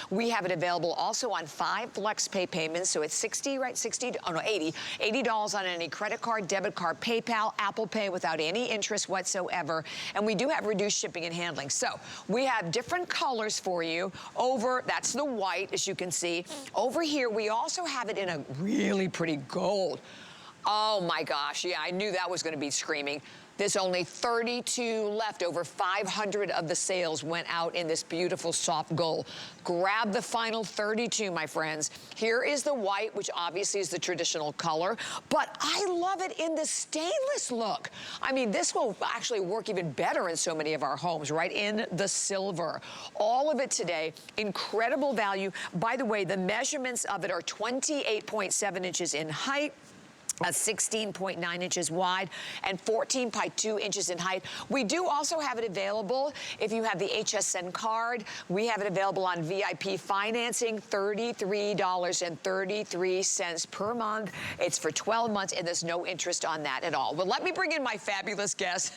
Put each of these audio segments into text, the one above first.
We have it available also on 5 flex pay payments, so it's 60, right? 60, oh no, 80. $80 on any credit card, debit card, PayPal, Apple Pay without any interest whatsoever. And we do have reduced shipping and handling. So we have different colors for you. Over, that's the white, as you can see. Over here, we also have it in a really pretty gold. Oh my gosh, yeah, I knew that was gonna be screaming. There's only 32 left. Over 500 of the sales went out in this beautiful soft gold. Grab the final 32, my friends. Here is the white, which obviously is the traditional color, but I love it in the stainless look. I mean, this will actually work even better in so many of our homes, right? In the silver. All of it today, incredible value. By the way, the measurements of it are 28.7 inches in height, 16.9 inches wide, and 14.2 inches in height. We do also have it available if you have the HSN card. We have it available on VIP financing, $33.33 per month. It's for 12 months, and there's no interest on that at all. Well, let me bring in my fabulous guest,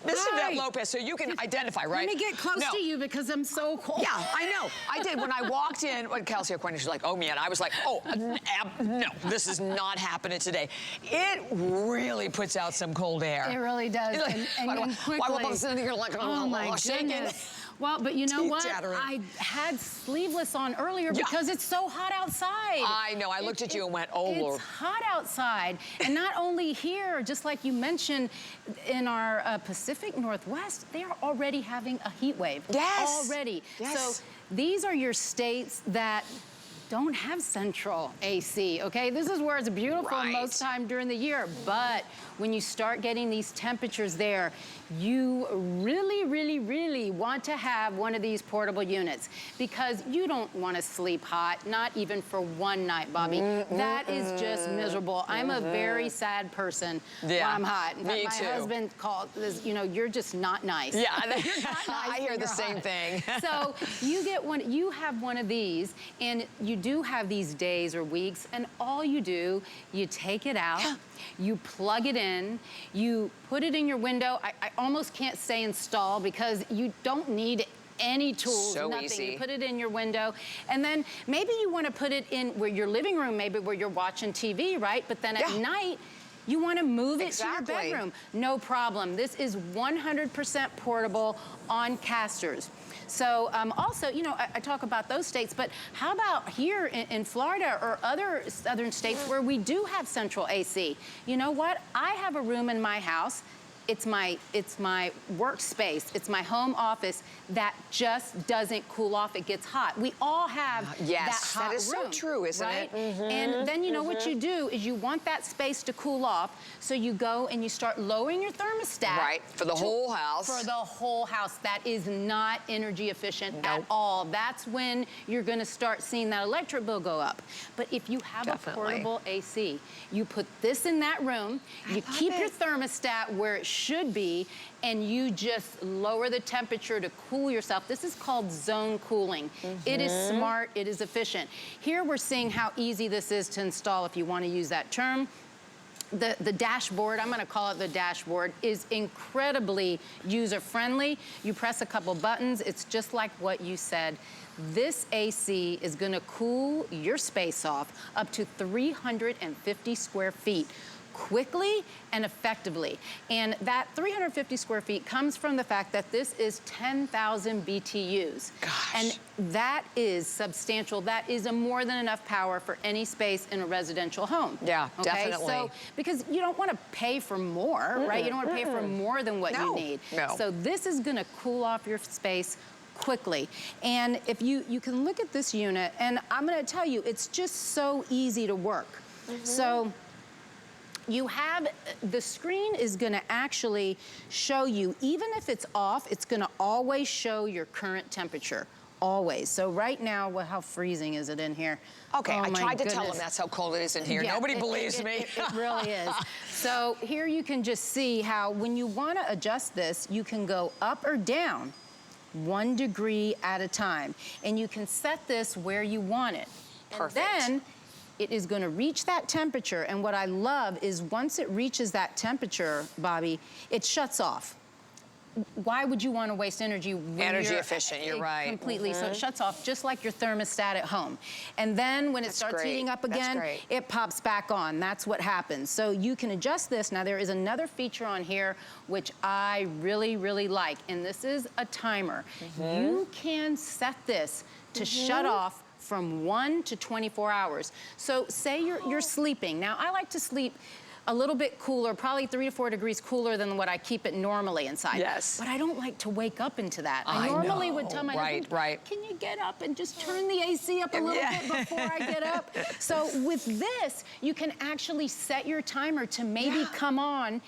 Ms. Yvette Lopez, so you can identify, right? Let me get close to you because I'm so cold. Yeah, I know. I did. When I walked in, when Kelsey O'Quinn, she's like, oh man, I was like, oh, no, this is not happening today. It really puts out some cold air. It really does. Like, and quickly. Why was I sitting here like, oh my goodness. Well, but you know what? Chattering. I had sleeveless on earlier because it's so hot outside. I know. I looked at you and went, oh, Lord. It's hot outside. And not only here, just like you mentioned, in our Pacific Northwest, they are already having a heat wave. Yes. Already. Yes. So these are your states that don't have central AC, okay? This is where it's beautiful most time during the year, but when you start getting these temperatures there, you really, really, really want to have one of these portable units because you don't want to sleep hot, not even for one night, Bobby. That is just miserable. I'm a very sad person when I'm hot. In fact, my husband called this, you know, you're just not nice. Yeah, you're not nice. I hear the same thing. So you get one, you have one of these, and you do have these days or weeks, and all you do, you take it out, you plug it in, you put it in your window. I almost can't say install because you don't need any tools, nothing. Easy. You put it in your window, and then maybe you want to put it in where your living room, maybe where you're watching TV, right? But then at night, you want to move it to your bedroom. No problem. This is 100% portable on casters. So also, you know, I talk about those states, but how about here in Florida or other southern states where we do have central AC? You know what? I have a room in my house. It's my workspace, it's my home office that just doesn't cool off. It gets hot. We all have that hot room. That is so true, isn't it? And then you know what you do is you want that space to cool off, so you go and you start lowering your thermostat. Right, for the whole house. For the whole house. That is not energy efficient at all. That's when you're gonna start seeing that electric bill go up. But if you have a portable AC, you put this in that room, you keep your thermostat where it should be, and you just lower the temperature to cool yourself. This is called zone cooling. It is smart, it is efficient. Here we're seeing how easy this is to install if you want to use that term. The dashboard, I'm gonna call it the dashboard, is incredibly user-friendly. You press a couple buttons, it's just like what you said. This AC is gonna cool your space off up to 350 square feet. Quickly and effectively. And that 350 square feet comes from the fact that this is 10,000 BTUs. Gosh. And that is substantial. That is more than enough power for any space in a residential home. Yeah, definitely. So, because you don't want to pay for more, right? You don't want to pay for more than what you need. So this is gonna cool off your space quickly. And if you can look at this unit, and I'm gonna tell you, it's just so easy to work. So you have, the screen is gonna actually show you, even if it's off, it's gonna always show your current temperature, always. So right now, well, how freezing is it in here? Okay, I tried to tell them that's how cold it is in here. Nobody believes me. It really is. So here you can just see how when you wanna adjust this, you can go up or down 1 degree at a time. And you can set this where you want it. Perfect. And then it is gonna reach that temperature, and what I love is once it reaches that temperature, Bobby, it shuts off. why would you want to waste energy when Energy you're efficient, you're right. Completely, so it shuts off just like your thermostat at home. And then when it starts heating up again, it pops back on. That's what happens. So you can adjust this. Now there is another feature on here which I really, really like, and this is a timer. You can set this to shut off from 1 to 24 hours. So say you're sleeping. Now I like to sleep a little bit cooler, probably 3 to 4 degrees cooler than what I keep it normally inside. Yes. But I don't like to wake up into that. I normally would tell my husband, can you get up and just turn the AC up a little bit before I get up? So with this, you can actually set your timer to maybe come on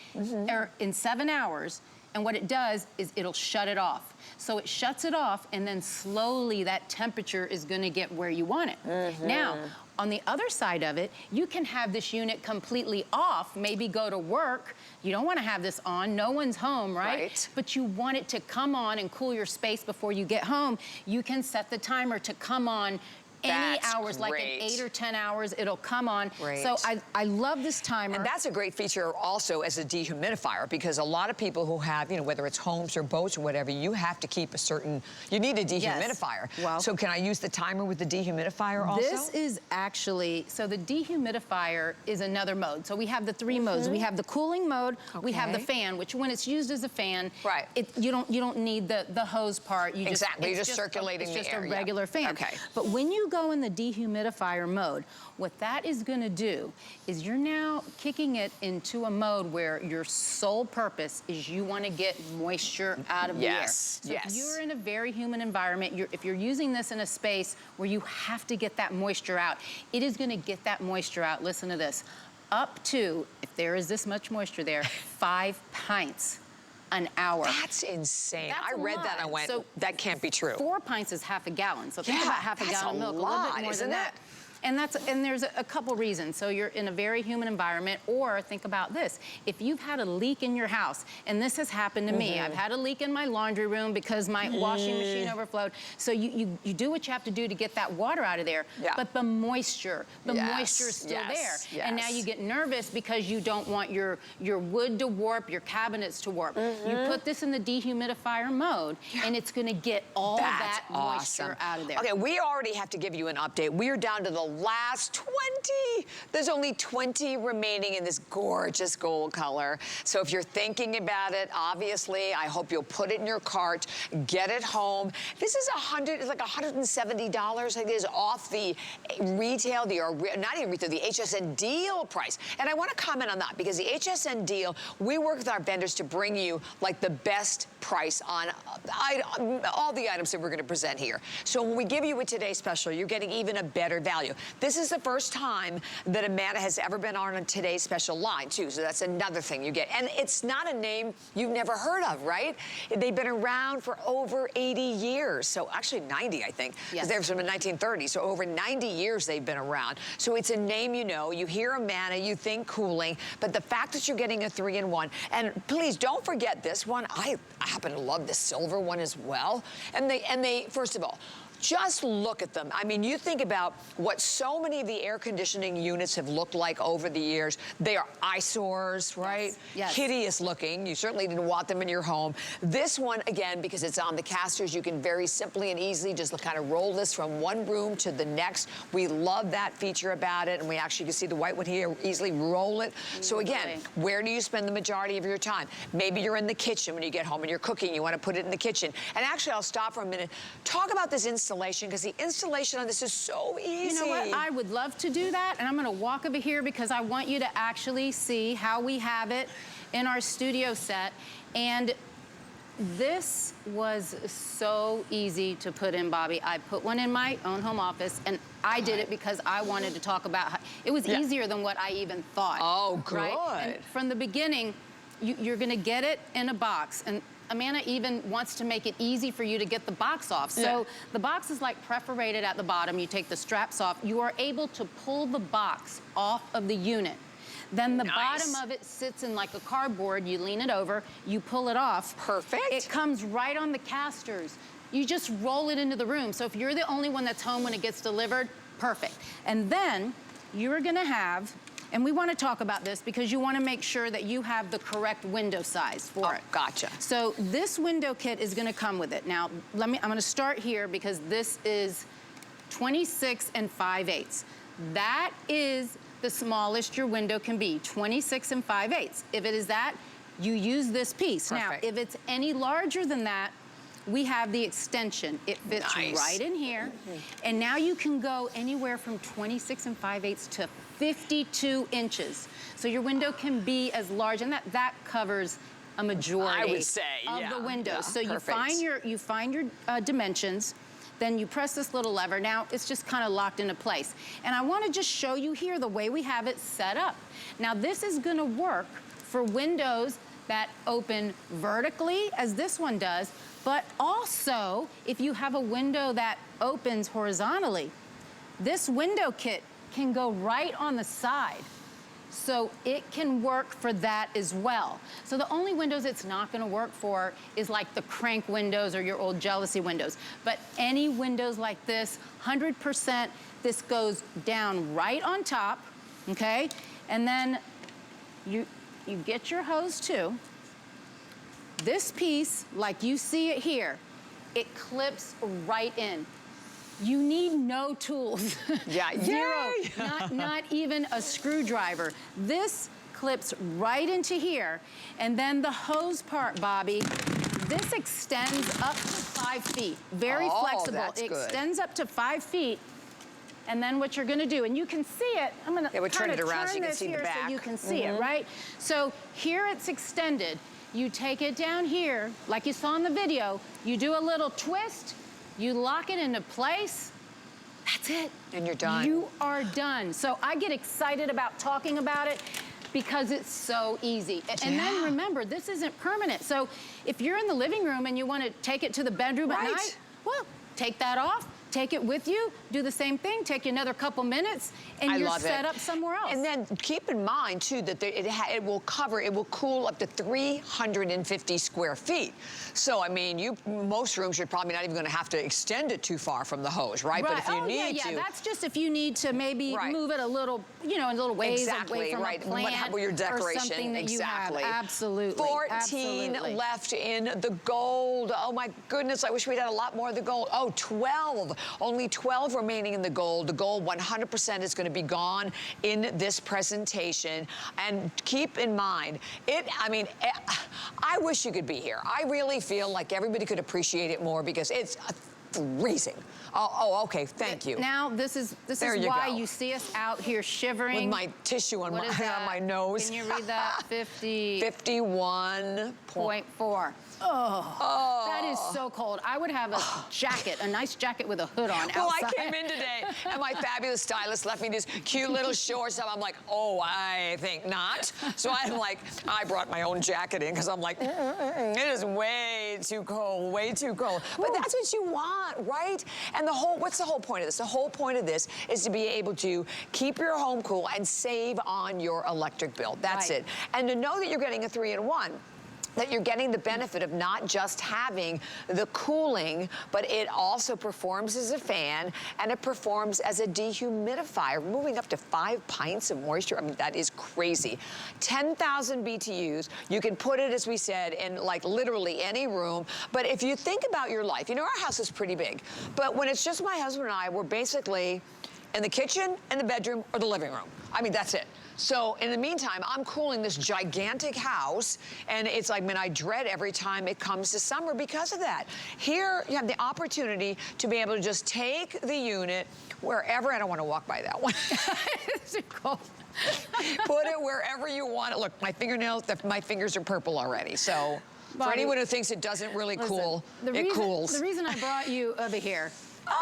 in 7 hours. And what it does is it'll shut it off. So it shuts it off, and then slowly that temperature is gonna get where you want it. Now, on the other side of it, you can have this unit completely off, maybe go to work. You don't wanna have this on, no one's home, right? But you want it to come on and cool your space before you get home. You can set the timer to come on any hours, like in 8 or 10 hours, it'll come on. So I love this timer. And that's a great feature also as a dehumidifier, because a lot of people who have, you know, whether it's homes or boats or whatever, you have to keep a certain, you need a dehumidifier. Well, so can I use the timer with the dehumidifier also? This is actually, so the dehumidifier is another mode. So we have the 3 modes. We have the cooling mode, we have the fan, which when it's used as a fan, you don't need the hose part. You you're just circulating the air. It's just a regular fan. But when you go in the dehumidifier mode, what that is going to do is you're now kicking it into a mode where your sole purpose is you want to get moisture out of the air. So if you're in a very humid environment, if you're using this in a space where you have to get that moisture out, it is going to get that moisture out. Listen to this. Up to, if there is this much moisture there, 5 pints an hour. That's insane. I read that and I went, so that can't be true. 4 pints is half a gallon. So think about half a gallon of milk, a little bit more than that. And there's a couple reasons. So you're in a very humid environment, or think about this. If you've had a leak in your house, and this has happened to me, I've had a leak in my laundry room because my washing machine overflowed. So you do what you have to do to get that water out of there, but the moisture is still there. And now you get nervous because you don't want your wood to warp, your cabinets to warp. You put this in the dehumidifier mode, and it's gonna get all that moisture out of there. Okay, we already have to give you an update. We are down to the last 20. There's only 20 remaining in this gorgeous gold color. So if you're thinking about it, obviously, I hope you'll put it in your cart, get it home. This is it's like $170, I think it is, off the retail, not even retail, the HSN deal price. And I want to comment on that, because the HSN deal, we work with our vendors to bring you like the best price on all the items that we're going to present here. So when we give you a Today Special, you're getting even a better value. This is the first time that Amana has ever been on a Today Special line, too. So that's another thing you get. And it's not a name you've never heard of, right? They've been around for over 80 years. So actually 90, I think. Because they're from the 1930s. So over 90 years they've been around. So it's a name you know. You hear Amana, you think cooling. But the fact that you're getting a 3-in-1, and please don't forget this one. I happen to love the silver one as well. And they first of all, just look at them. I mean, you think about what so many of the air conditioning units have looked like over the years. They are eyesores, right? Yes. Hideous looking. You certainly didn't want them in your home. This one, again, because it's on the casters, you can very simply and easily just kind of roll this from one room to the next. We love that feature about it, and we actually can see the white one here, easily roll it. So again, where do you spend the majority of your time? Maybe you're in the kitchen when you get home and you're cooking, you want to put it in the kitchen. And actually, I'll stop for a minute. Talk about this installation, because the installation on this is so easy. You know what? I would love to do that, and I'm going to walk over here because I want you to actually see how we have it in our studio set. And this was so easy to put in, Bobby. I put one in my own home office, and I did it because I wanted to talk about how it was easier than what I even thought. Oh, good. Right? And from the beginning, you're going to get it in a box. And Amana even wants to make it easy for you to get the box off. So the box is like perforated at the bottom. You take the straps off. You are able to pull the box off of the unit. Then the bottom of it sits in like a cardboard. You lean it over, you pull it off. Perfect. It comes right on the casters. You just roll it into the room. So if you're the only one that's home when it gets delivered, perfect. And then you're gonna have And we want to talk about this because you want to make sure that you have the correct window size for it. Gotcha. So this window kit is going to come with it. Now, I'm going to start here because this is 26 5/8. That is the smallest your window can be, 26 5/8. If it is that, you use this piece. Perfect. Now, if it's any larger than that, we have the extension. It fits Nice. right in here. And now you can go anywhere from 26 5/8 to 52 inches. So your window can be as large, and that covers a majority I would say, of the windows. Yeah, so perfect. you find your dimensions, then you press this little lever. Now it's just kind of locked into place. And I want to just show you here the way we have it set up. Now this is going to work for windows that open vertically, as this one does, but also if you have a window that opens horizontally, this window kit can go right on the side. So it can work for that as well. So the only windows it's not gonna work for is like the crank windows or your old jealousy windows. But any windows like this, 100%, this goes down right on top, okay? And then you get your hose too. This piece, like you see it here, it clips right in. You need no tools. Yeah, Zero, yay! not even a screwdriver. This clips right into here. And then the hose part, Bobby, this extends up to 5 feet. Very flexible. That's it good. extends up to 5 feet. And then what you're gonna do, and you can see it, I'm gonna we'll turn it around so you can this see the here back. so you can see it, right? So here it's extended. You take it down here, like you saw in the video, you do a little twist, you lock it into place, that's it. And you're done. You are done. So I get excited about talking about it because it's so easy. And then remember, this isn't permanent. So if you're in the living room and you want to take it to the bedroom at night, well, take that off, take it with you, do the same thing, take you another couple minutes, and you're set up somewhere else. And then keep in mind, too, that it will cool up to 350 square feet. So, I mean, most rooms, you're probably not even going to have to extend it too far from the hose, right? But if you need to. That's just if you need to maybe move it a little, in a little ways away from a plant your decoration. or something that you have. Exactly. Absolutely. 14 left in the gold. Oh, my goodness, I wish we'd had a lot more of the gold. Oh, 12. Only 12 remaining in the gold. The gold 100% is going to be gone in this presentation. And keep in mind, I wish you could be here. I really feel like everybody could appreciate it more because it's freezing. Oh, okay, thank you. Now, this is why you see us out here shivering. With my tissue on my nose. Can you read that? 51.4. Oh, that is so cold. I would have a jacket, a nice jacket with a hood on outside. Well, I came in today, and my fabulous stylist left me these cute little shorts. I'm like, oh, I think not. So I'm like, I brought my own jacket in because I'm like, it is way too cold, way too cold. But that's what you want, right? And what's the whole point of this? The whole point of this is to be able to keep your home cool and save on your electric bill. That's it. And to know that you're getting a 3-in-1, that you're getting the benefit of not just having the cooling, but it also performs as a fan and it performs as a dehumidifier, moving up to 5 pints of moisture. I mean, that is crazy. 10,000 BTUs. You can put it, as we said, in like literally any room. But if you think about your life, our house is pretty big. But when it's just my husband and I, we're basically in the kitchen, in the bedroom, or the living room. I mean, that's it. So in the meantime, I'm cooling this gigantic house, and it's like, man, I dread every time it comes to summer because of that. Here, you have the opportunity to be able to just take the unit wherever. I don't want to walk by that one. It's cold. Put it wherever you want it. Look, my fingers are purple already. So for anyone who thinks it doesn't really cool, it cools. The reason I brought you over here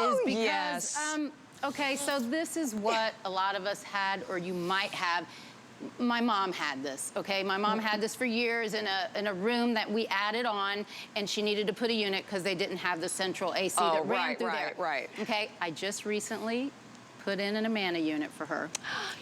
is because, okay, so this is what a lot of us had, or you might have. My mom had this, okay? My mom had this for years in a room that we added on, and she needed to put a unit because they didn't have the central AC that ran through there. Right. Okay, I just recently put in an Amana unit for her.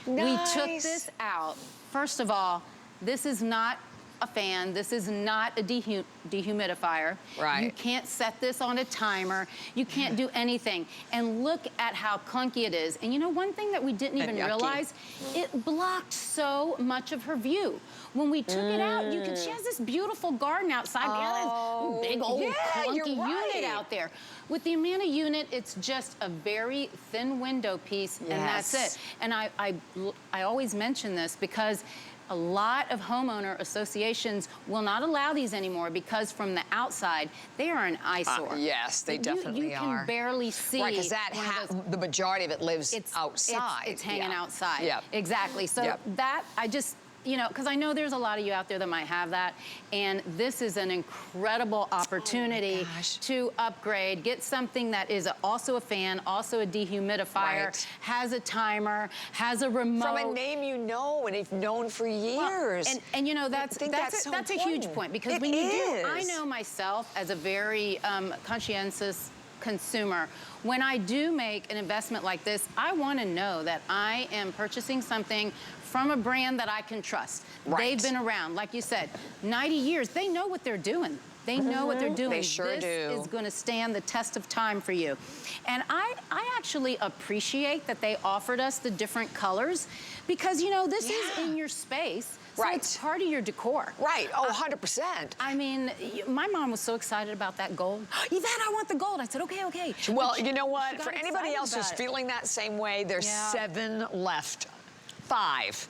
Nice. We took this out. First of all, this is not a fan. This is not a dehumidifier. Right. You can't set this on a timer. You can't do anything. And look at how clunky it is. And you know, one thing that we didn't even realize, it blocked so much of her view. When we took it out, you can, she has this beautiful garden outside. Oh, This big old clunky right. unit out there. With the Amana unit, it's just a very thin window piece, and that's it. And I always mention this because a lot of homeowner associations will not allow these anymore because from the outside, they are an eyesore. Yes, they definitely are. You can barely see. Right, because the majority of it lives outside. It's hanging outside. Yep. Exactly. So that, I just, you know, because I know there's a lot of you out there that might have that, and this is an incredible opportunity to upgrade, get something that is also a fan, also a dehumidifier, has a timer, has a remote. From a name you know and you've known for years. Well, and you know, that's a huge point, because when you do, I know myself as a very conscientious consumer, when I do make an investment like this, I want to know that I am purchasing something from a brand that I can trust. They've been around, like you said, 90 years. They know what they're doing. They know what they're doing. They sure do. This is going to stand the test of time for you. And I actually appreciate that they offered us the different colors, because, you know, this is in your space. So it's part of your decor. Right, oh, 100%. I mean, my mom was so excited about that gold. Yvette, I want the gold. I said, okay, okay. Well, you know what? For anybody else who's feeling that same way, there's 7 left. 5.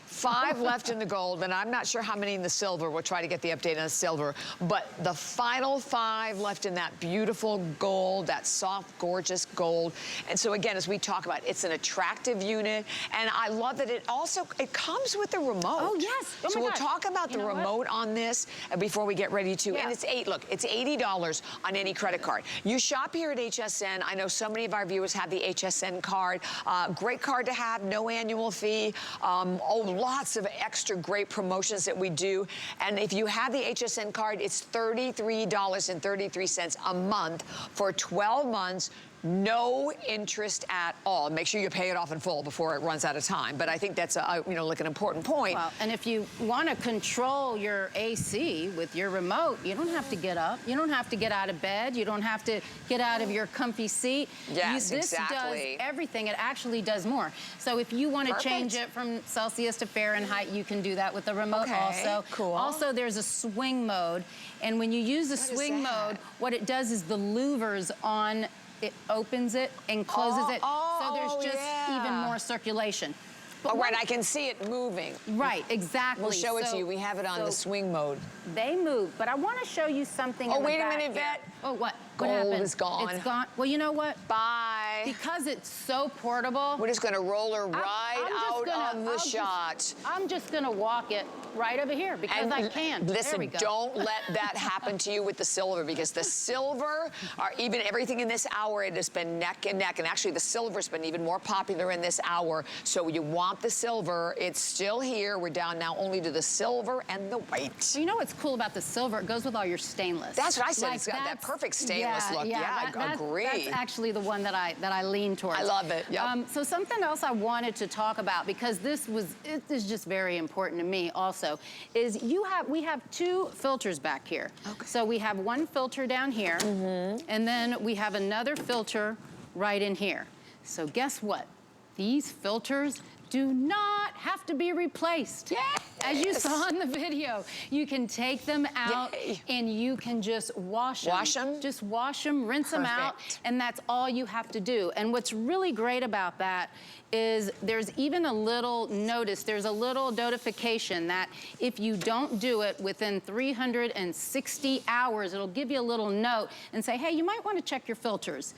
5 left in the gold, and I'm not sure how many in the silver. We'll try to get the update on the silver. But the final 5 left in that beautiful gold, that soft, gorgeous gold. And so again, as we talk about, it's an attractive unit, and I love that it comes with a remote. Oh, yes. Oh, so we'll talk about the remote on this before we get ready to. And it's it's $80 on any credit card. You shop here at HSN. I know so many of our viewers have the HSN card. Great card to have, no annual fee. Lots of extra great promotions that we do. And if you have the HSN card, it's $33.33 a month for 12 months. No interest at all. Make sure you pay it off in full before it runs out of time. But I think that's like an important point. Well, and if you want to control your AC with your remote, you don't have to get up. You don't have to get out of bed. You don't have to get out of your comfy seat. Yes, this does everything. It actually does more. So if you want to change it from Celsius to Fahrenheit, you can do that with the remote also. Cool. Also, there's a swing mode. And when you use the swing mode, what it does is the louvers on it opens it and closes it, so there's just even more circulation. But I can see it moving. Right, exactly. We'll show it to you. We have it on the swing mode. They move, but I want to show you something. Oh, wait a minute, Vet. Oh, what? Gold what happened? is gone. It's gone. Well, you know what? Bye. Because it's so portable. We're just going to roll her out of the shot. I'm just going to walk it right over here because I can. Listen, don't let that happen to you with the silver, because the silver, even everything in this hour, it has been neck and neck. And actually, the silver's been even more popular in this hour. So you want the silver. It's still here. We're down now only to the silver and the white. So you know what's cool about the silver? It goes with all your stainless. That's what I said. It's got that perfect stainless look. Yeah, I agree. That's actually the one that I lean towards. I love it. Yep. So something else I wanted to talk about, because it is just very important to me also, is we have 2 filters back here. Okay. So we have one filter down here, and then we have another filter right in here. So guess what? These filters do not have to be replaced. Yes. As you saw in the video, you can take them out and you can just wash them. Wash them? Just wash them, rinse them out, and that's all you have to do. And what's really great about that is there's even a little notice, there's a little notification that if you don't do it within 360 hours, it'll give you a little note and say, hey, you might want to check your filters.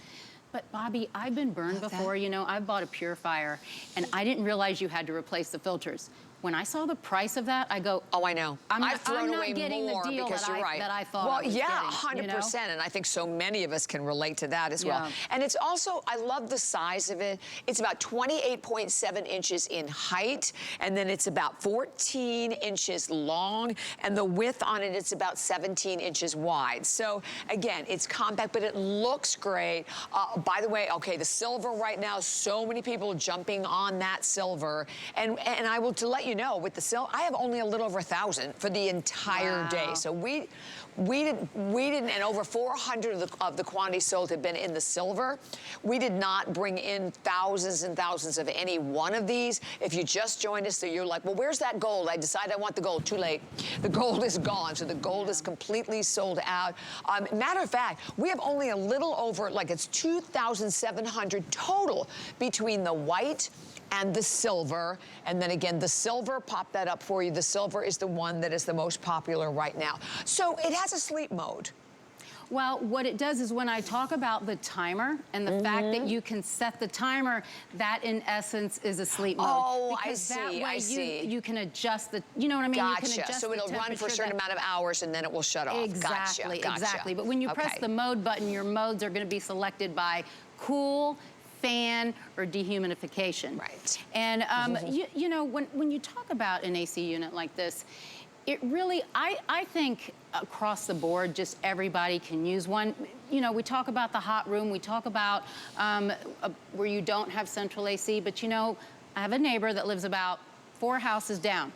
But Bobby, I've been burned before, you know, I've bought a purifier and I didn't realize you had to replace the filters. When I saw the price of that, I go, oh, I know. I've thrown away more because you're right. That I thought I was getting, 100%, and I think so many of us can relate to that as well. And it's also, I love the size of it. It's about 28.7 inches in height, and then it's about 14 inches long, and the width on it is about 17 inches wide. So again, it's compact, but it looks great. By the way, okay, the silver right now, so many people jumping on that silver, and I will to let you you know, with the silver, I have only a little over 1,000 for the entire day. So we didn't, and over 400 of the quantity sold have been in the silver. We did not bring in thousands and thousands of any one of these. If you just joined us, so you're like, well, where's that gold? I decided I want the gold. Too late. The gold is gone. So the gold is completely sold out. Matter of fact, we have only a little over, like it's 2,700 total between the white and the silver. And then again, the silver, pop that up for you. The silver is the one that is the most popular right now. So it has a sleep mode. Well, what it does is when I talk about the timer and the fact that you can set the timer, that in essence is a sleep mode. Oh, because I see, that way I you can adjust the, you know what I mean? Gotcha. You can adjust so it'll run for a certain amount of hours and then it will shut off. Exactly, Gotcha. exactly. But when you press the mode button, your modes are going to be selected by cool, fan, or dehumidification. Right. And you know, when you talk about an AC unit like this, it really, I think across the board, just everybody can use one. You know, we talk about the hot room, we talk about where you don't have central AC, but you know, I have a neighbor that lives about 4 houses down.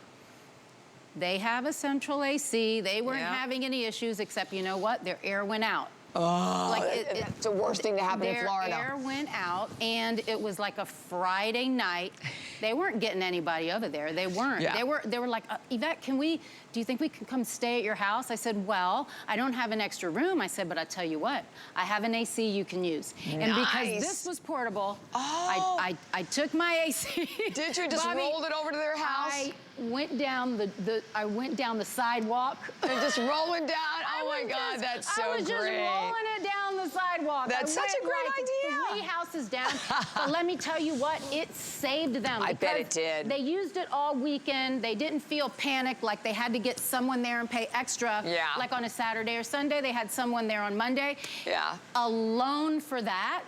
They have a central AC, they weren't having any issues, except you know what, their air went out. Oh, that's the worst thing to happen in Florida. Their air went out, and it was like a Friday night. They weren't getting anybody over there. They weren't. Yeah. They were like, Yvette, do you think we can come stay at your house? I said, well, I don't have an extra room. I said, but I tell you what, I have an AC you can use. Nice. And because this was portable, I took my AC. Did you just Bobby, rolled it over to their house? I went down the sidewalk. And just rolling down. Oh my God, that's so great. I was just rolling it down the sidewalk. That's such a great idea. 3 houses down. But let me tell you what, it saved them. I bet it did. They used it all weekend. They didn't feel panicked like they had to get someone there and pay extra. Yeah. Like on a Saturday or Sunday, they had someone there on Monday. Yeah. Alone for that.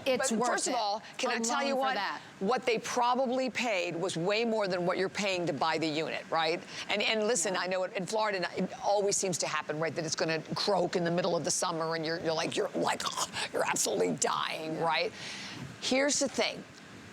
It's worth First of all, can I tell you what they probably paid was way more than what you're paying to buy the unit, right? And listen, I know in Florida it always seems to happen, right? That it's going to croak in the middle of the summer, and you're absolutely dying, right? Here's the thing.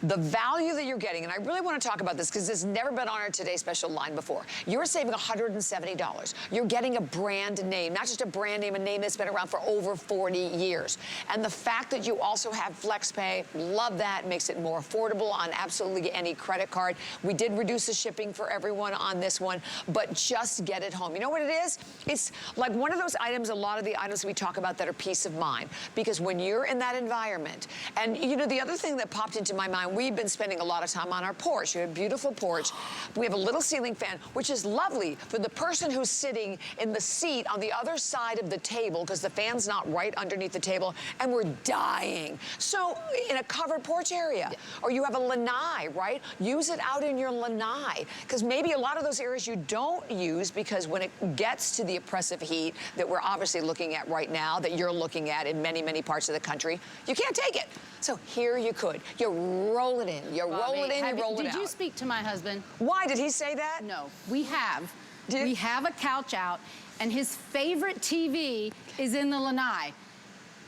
The value that you're getting, and I really want to talk about this because this has never been on our Today Special line before. You're saving $170. You're getting a brand name, not just a brand name, a name that's been around for over 40 years. And the fact that you also have FlexPay, love that, makes it more affordable on absolutely any credit card. We did reduce the shipping for everyone on this one, but just get it home. You know what it is? It's like one of those items, a lot of the items we talk about that are peace of mind. Because when you're in that environment, and you know, the other thing that popped into my mind, we've been spending a lot of time on our porch. We have a beautiful porch. We have a little ceiling fan, which is lovely for the person who's sitting in the seat on the other side of the table because the fan's not right underneath the table, and we're dying. So in a covered porch area, or you have a lanai, right? Use it out in your lanai, because maybe a lot of those areas you don't use because when it gets to the oppressive heat that we're obviously looking at right now, that you're looking at in many, many parts of the country, you can't take it. So here you could. You roll it in. You roll it in, you roll it out. Did you speak to my husband? Why? Did he say that? No. We have. We have a couch out, and his favorite TV is in the lanai.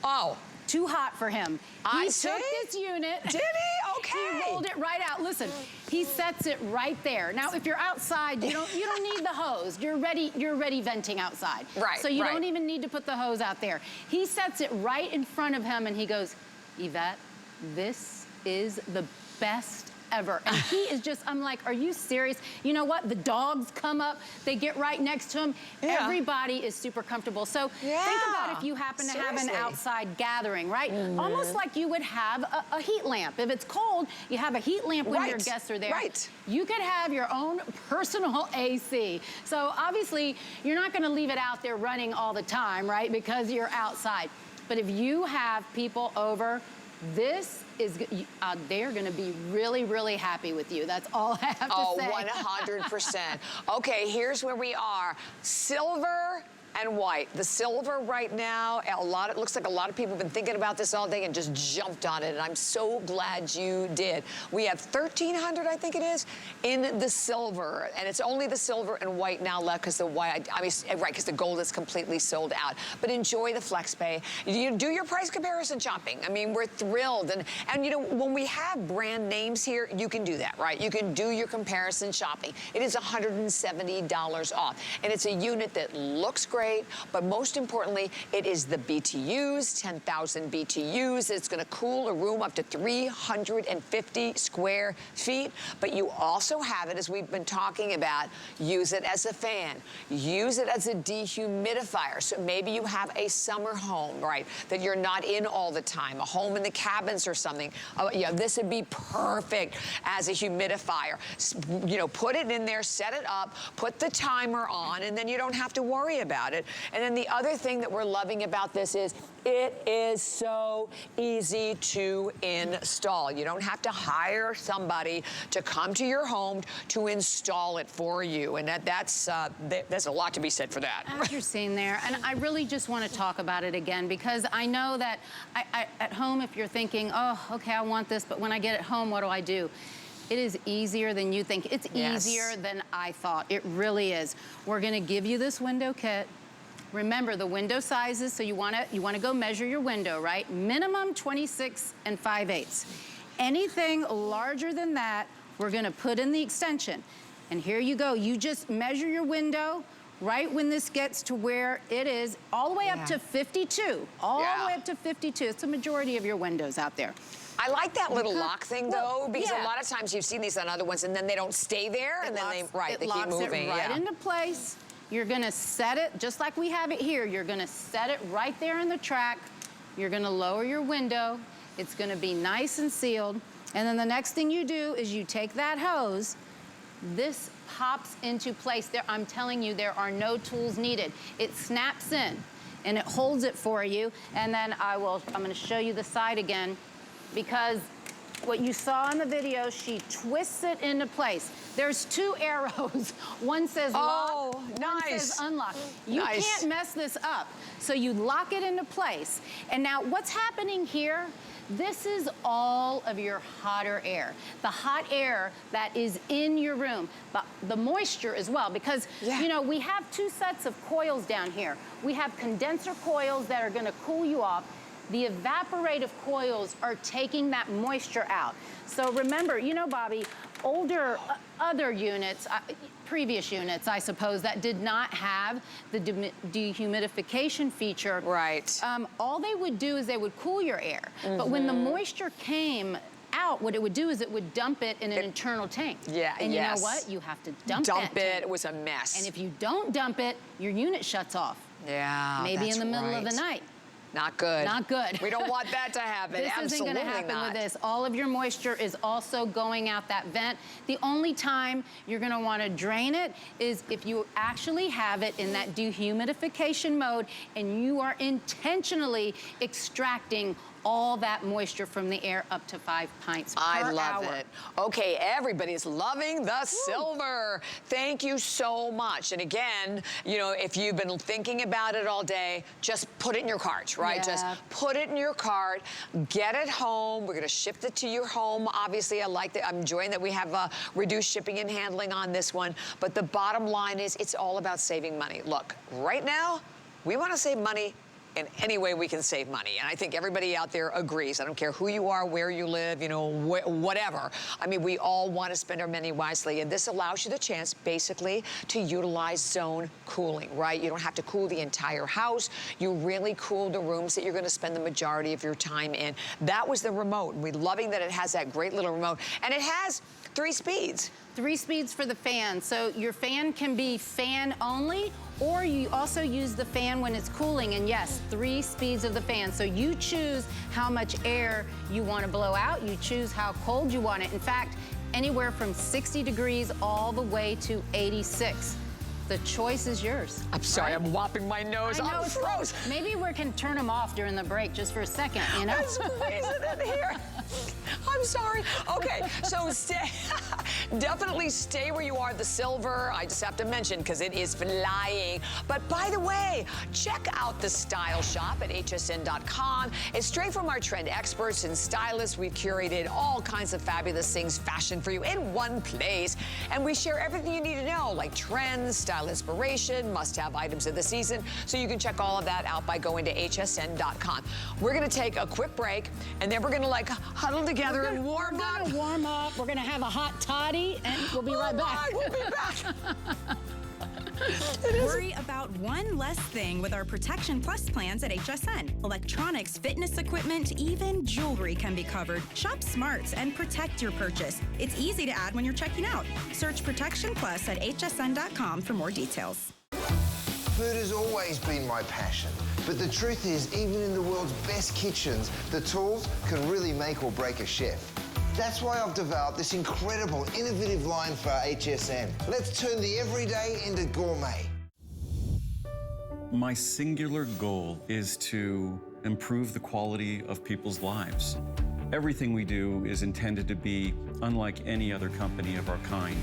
Oh. Too hot for him. He took this unit. Did he? Okay. He rolled it right out. Listen, he sets it right there. Now, if you're outside, you don't need the hose. You're ready venting outside. Right. So you don't even need to put the hose out there. He sets it right in front of him, and he goes, Yvette, this is the best ever. And he is just, I'm like, are you serious? You know what? The dogs come up, they get right next to him. Yeah. Everybody is super comfortable. So think about if you happen to have an outside gathering, right? Almost like you would have a heat lamp. If it's cold, you have a heat lamp when your guests are there. Right. You could have your own personal AC. So obviously, you're not gonna leave it out there running all the time, right? Because you're outside. But if you have people over, this is, they're gonna be really, really happy with you. That's all I have to say. Oh, 100%. Okay, here's where we are. Silver and white. The silver right now, it looks like a lot of people have been thinking about this all day and just jumped on it, and I'm so glad you did. We have 1,300, I think it is, in the silver, and it's only the silver and white now left because the white, I mean, right, because the gold is completely sold out. But enjoy the FlexPay. You do your price comparison shopping. I mean, we're thrilled, and you know, when we have brand names here, you can do that, right? You can do your comparison shopping. It is $170 off, and it's a unit that looks great, but most importantly, it is the BTUs, 10,000 BTUs. It's going to cool a room up to 350 square feet, but you also have it, as we've been talking about, use it as a fan, use it as a dehumidifier. So maybe you have a summer home, right, that you're not in all the time, a home in the cabins or something. Yeah, this would be perfect as a humidifier. You know, put it in there, set it up, put the timer on, and then you don't have to worry about it. And then the other thing that we're loving about this is it is so easy to install. You don't have to hire somebody to come to your home to install it for you. And that's a lot to be said for that. As you're seeing there, and I really just want to talk about it again, because I know that at home, if you're thinking, oh, okay, I want this, but when I get it home, what do I do? It is easier than you think. It's easier than I thought. It really is. We're gonna give you this window kit. Remember the window sizes, so you wanna go measure your window, right? Minimum 26 5/8. Anything larger than that, we're gonna put in the extension. And here you go, you just measure your window right when this gets to where it is, all the way up to 52. All the way up to 52. It's a majority of your windows out there. I like that little lock thing, though, because a lot of times you've seen these on other ones, and then they don't stay there, and then they keep moving. It locks it right into place. You're gonna set it, just like we have it here, you're gonna set it right there in the track. You're gonna lower your window. It's gonna be nice and sealed. And then the next thing you do is you take that hose. This pops into place. There, I'm telling you, there are no tools needed. It snaps in, and it holds it for you. And then I'm gonna show you the side again, because what you saw in the video, she twists it into place. There's 2 arrows. One says lock, one says unlock. You can't mess this up. So you lock it into place. And now what's happening here, this is all of your hotter air. The hot air that is in your room, but the moisture as well, because you know, we have 2 sets of coils down here. We have condenser coils that are gonna cool you off. The evaporative coils are taking that moisture out. So remember, you know, Bobby, other units, previous units, I suppose, that did not have the dehumidification feature. Right. All they would do is they would cool your air. But when the moisture came out, what it would do is it would dump it in an internal tank. And you know what? You have to dump it. It was a mess. And if you don't dump it, your unit shuts off. Maybe in the middle of the night. Not good. Not good. We don't want that to happen. This isn't gonna happen with this. All of your moisture is also going out that vent. The only time you're gonna wanna drain it is if you actually have it in that dehumidification mode and you are intentionally extracting all that moisture from the air up to 5 pints per hour. I love it. Okay, everybody's loving the silver. Thank you so much. And again, you know, if you've been thinking about it all day, just put it in your cart, right? Just put it in your cart, get it home. We're gonna ship it to your home. Obviously, I'm enjoying that we have reduced shipping and handling on this one. But the bottom line is it's all about saving money. Look, right now, we wanna save money in any way we can save money. And I think everybody out there agrees. I don't care who you are, where you live, you know, whatever. I mean, we all want to spend our money wisely. And this allows you the chance, basically, to utilize zone cooling, right? You don't have to cool the entire house. You really cool the rooms that you're going to spend the majority of your time in. That was the remote. We're loving that it has that great little remote. And it has 3 speeds. 3 speeds for the fan. So your fan can be fan only, or you also use the fan when it's cooling. And yes, 3 speeds of the fan. So you choose how much air you want to blow out. You choose how cold you want it. In fact, anywhere from 60 degrees all the way to 86. The choice is yours. I'm sorry, I'm whopping my nose. I know, I'm froze. Maybe we can turn them off during the break just for a second, you know? It's freezing in here. I'm sorry. Okay, so definitely stay where you are. The silver, I just have to mention because it is flying. But by the way, check out the Style Shop at hsn.com. It's straight from our trend experts and stylists. We've curated all kinds of fabulous things, fashion for you in one place. And we share everything you need to know, like trends, style inspiration, must-have items of the season. So you can check all of that out by going to hsn.com. We're going to take a quick break, and then we're going to like huddle together and warm up. We're going to warm up. We're going to have a hot toddy, and we'll be right back. We'll be back. Worry about one less thing with our Protection Plus plans at HSN. Electronics, fitness equipment, even jewelry can be covered. Shop smarts and protect your purchase. It's easy to add when you're checking out. Search Protection Plus at hsn.com for more details. Food has always been my passion, but the truth is, even in the world's best kitchens, the tools can really make or break a chef. That's why I've developed this incredible, innovative line for HSN. Let's turn the everyday into gourmet. My singular goal is to improve the quality of people's lives. Everything we do is intended to be unlike any other company of our kind.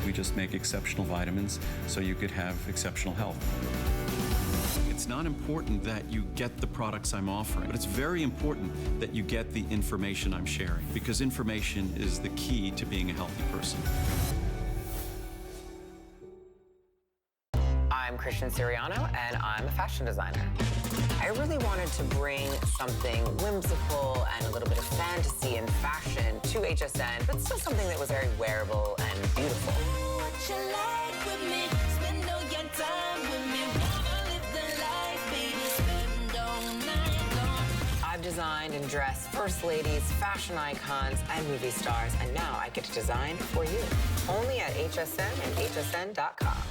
We just make exceptional vitamins so you could have exceptional health. It's not important that you get the products I'm offering, but it's very important that you get the information I'm sharing, because information is the key to being a healthy person. I'm Christian Siriano, and I'm a fashion designer. I really wanted to bring something whimsical and a little bit of fantasy and fashion to HSN, but still something that was very wearable and beautiful. I've designed and dressed first ladies, fashion icons, and movie stars, and now I get to design for you. Only at HSN and hsn.com.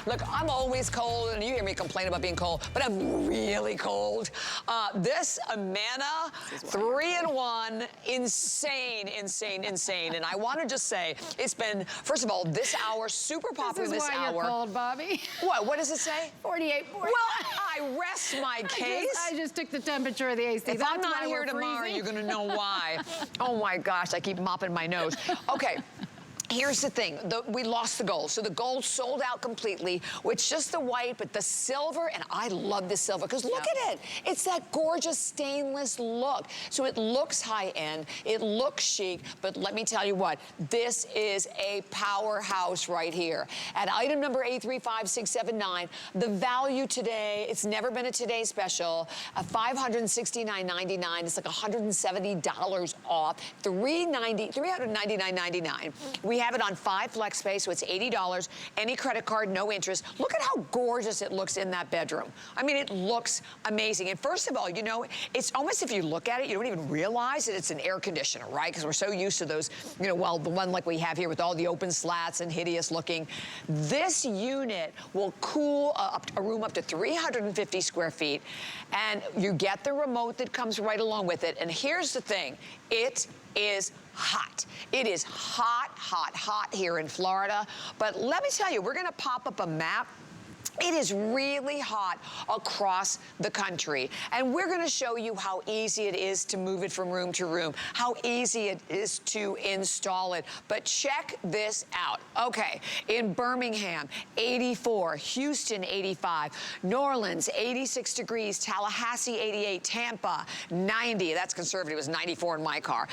Look, I'm always cold, and you hear me complain about being cold, but I'm really cold. This Amana 3-in-1, insane, insane, insane. And I want to just say, it's been, first of all, this hour, super popular this hour. This is why you're cold, Bobby. What does it say? 48. Well, I rest my case. I just took the temperature of the AC. If I'm not here tomorrow, you're going to know why. Oh, my gosh, I keep mopping my nose. Okay. Here's the thing, we lost the gold. So the gold sold out completely with just the white, but the silver, and I love this silver, because look at it. It's that gorgeous stainless look. So it looks high-end, it looks chic, but let me tell you what, this is a powerhouse right here. At item number 835679, the value today, it's never been a today special, $569.99. It's like $170 off, $399.99. We have it on 5 flex pay, so it's $80. Any credit card, no interest. Look at how gorgeous it looks in that bedroom. I mean, it looks amazing. And first of all, you know, it's almost, if you look at it, you don't even realize that it's an air conditioner, right? Because we're so used to those, you know, well, the one like we have here with all the open slats and hideous looking. This unit will cool a room up to 350 square feet. And you get the remote that comes right along with it. And here's the thing, it is hot. It is hot, hot, hot here in Florida. But let me tell you, we're gonna pop up a map. It is really hot across the country. And we're gonna show you how easy it is to move it from room to room, how easy it is to install it. But check this out. Okay, in Birmingham, 84, Houston, 85, New Orleans, 86 degrees, Tallahassee, 88, Tampa, 90, that's conservative, it was 94 in my car.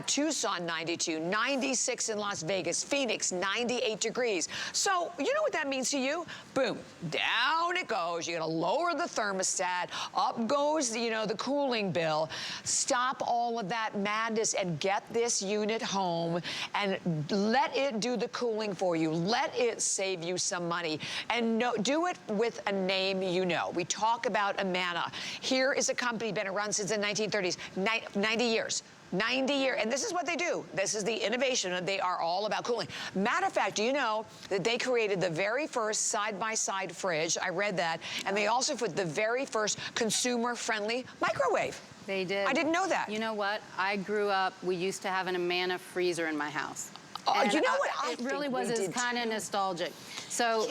Tucson, 92, 96 in Las Vegas, Phoenix, 98 degrees. So, you know what that means to you? Boom. Down it goes. You're gonna lower the thermostat. Up goes, you know, the cooling bill. Stop all of that madness and get this unit home and let it do the cooling for you. Let it save you some money. And do it with a name you know. We talk about Amana. Here is a company been around since the 1930s, 90 years. 90 years, and this is what they do. This is the innovation, and they are all about cooling. Matter of fact, do you know that they created the very first side-by-side fridge? I read that, and they also put the very first consumer-friendly microwave. They did. I didn't know that. You know what? I grew up, we used to have an Amana freezer in my house. Oh, And, you know what? it really was kind of nostalgic. So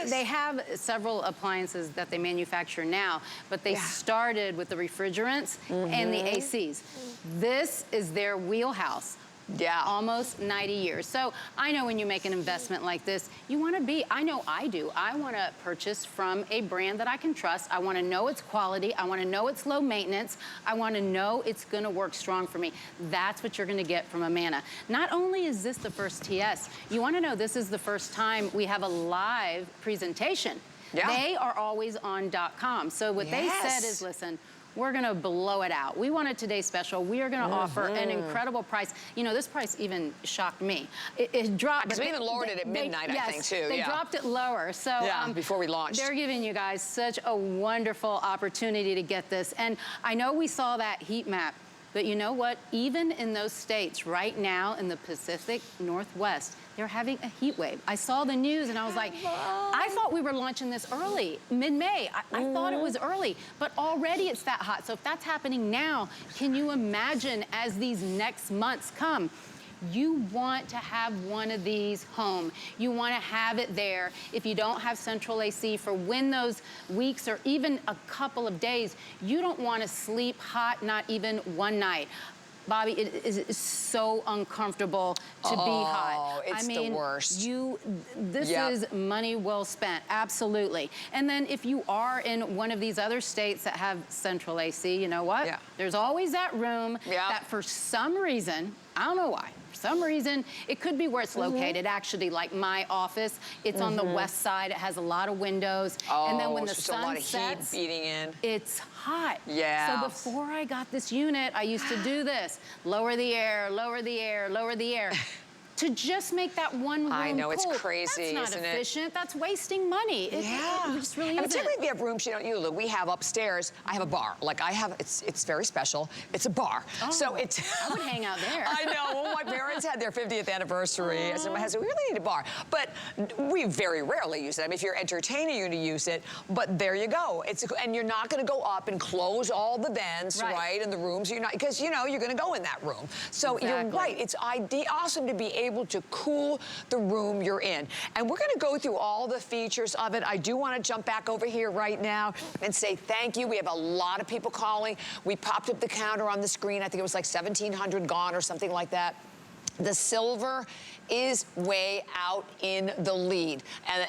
they have several appliances that they manufacture now, but they started with the refrigerants and the ACs. This is their wheelhouse. Yeah. Almost 90 years. So I know when you make an investment like this, you want to be, I know I do, I want to purchase from a brand that I can trust. I want to know its quality. I want to know it's low maintenance. I want to know it's going to work strong for me. That's what you're going to get from Amana. Not only is this the first TS, you want to know this is the first time we have a live presentation. Yeah. They are always on .com. So what they said is, listen, we're gonna blow it out. We want a Today Special. We are gonna offer an incredible price. You know, this price even shocked me. It dropped. Because we even lowered it at midnight, I think, too. They dropped it lower. So before we launched. They're giving you guys such a wonderful opportunity to get this. And I know we saw that heat map, but you know what? Even in those states right now in the Pacific Northwest, they're having a heat wave. I saw the news and I was like, I thought we were launching this early, mid-May. I thought it was early, but already it's that hot. So if that's happening now, can you imagine as these next months come? You want to have one of these home. You want to have it there. If you don't have central AC for when those weeks or even a couple of days, you don't want to sleep hot, not even one night. Bobby, it is so uncomfortable to be hot. It's the worst. This is money well spent, absolutely. And then if you are in one of these other states that have central AC, you know what? There's always that room that for some reason, I don't know why, for some reason, it could be where it's located. Actually, like my office, it's on the west side. It has a lot of windows. And then when the sun a lot of sets, heat beating in. it's hot. Yeah. So before I got this unit, I used to do this. Lower the air, lower the air, lower the air. To just make that one room I know, cool. it's crazy, That's isn't not it? efficient. That's wasting money. It just really isn't. Particularly if you have rooms you don't use. We have upstairs, I have a bar. Like I have, it's very special. It's a bar. So it's... I would hang out there. I know. Well, my parents had their 50th anniversary. So my husband, we really need a bar. But we very rarely use it. I mean, if you're entertaining, you to use it. But there you go. And you're not going to go up and close all the vents, right? And the rooms, you're not, because you know, you're going to go in that room. So you're right. It's awesome to be able to cool the room you're in. And we're going to go through all the features of it. I do want to jump back over here right now and say thank you. We have a lot of people calling. We popped up the counter on the screen. I think it was like 1,700 gone or something like that. The silver is way out in the lead.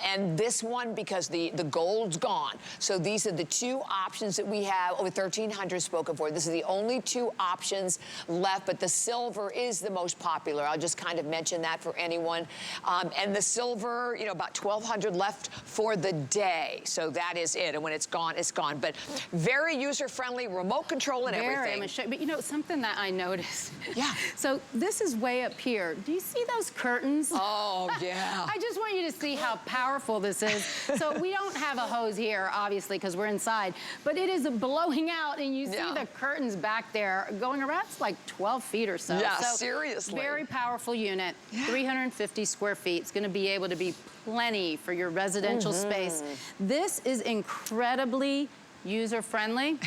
And this one, because the gold's gone. So these are the two options that we have. Over 1,300 spoken for. This is the only two options left, but the silver is the most popular. I'll just kind of mention that for anyone. And the silver, you know, about 1,200 left for the day. So that is it. And when it's gone, it's gone. But very user-friendly, remote control and everything. But you know, something that I noticed. Yeah. So this is way up here. Do you see those curtains? Oh, yeah. I just want you to see how powerful this is. So we don't have a hose here, obviously, because we're inside, but it is blowing out, and you see the curtains back there going around. It's like 12 feet or so. Yeah, so seriously. Very powerful unit, 350 square feet. It's going to be able to be plenty for your residential space. This is incredibly user-friendly.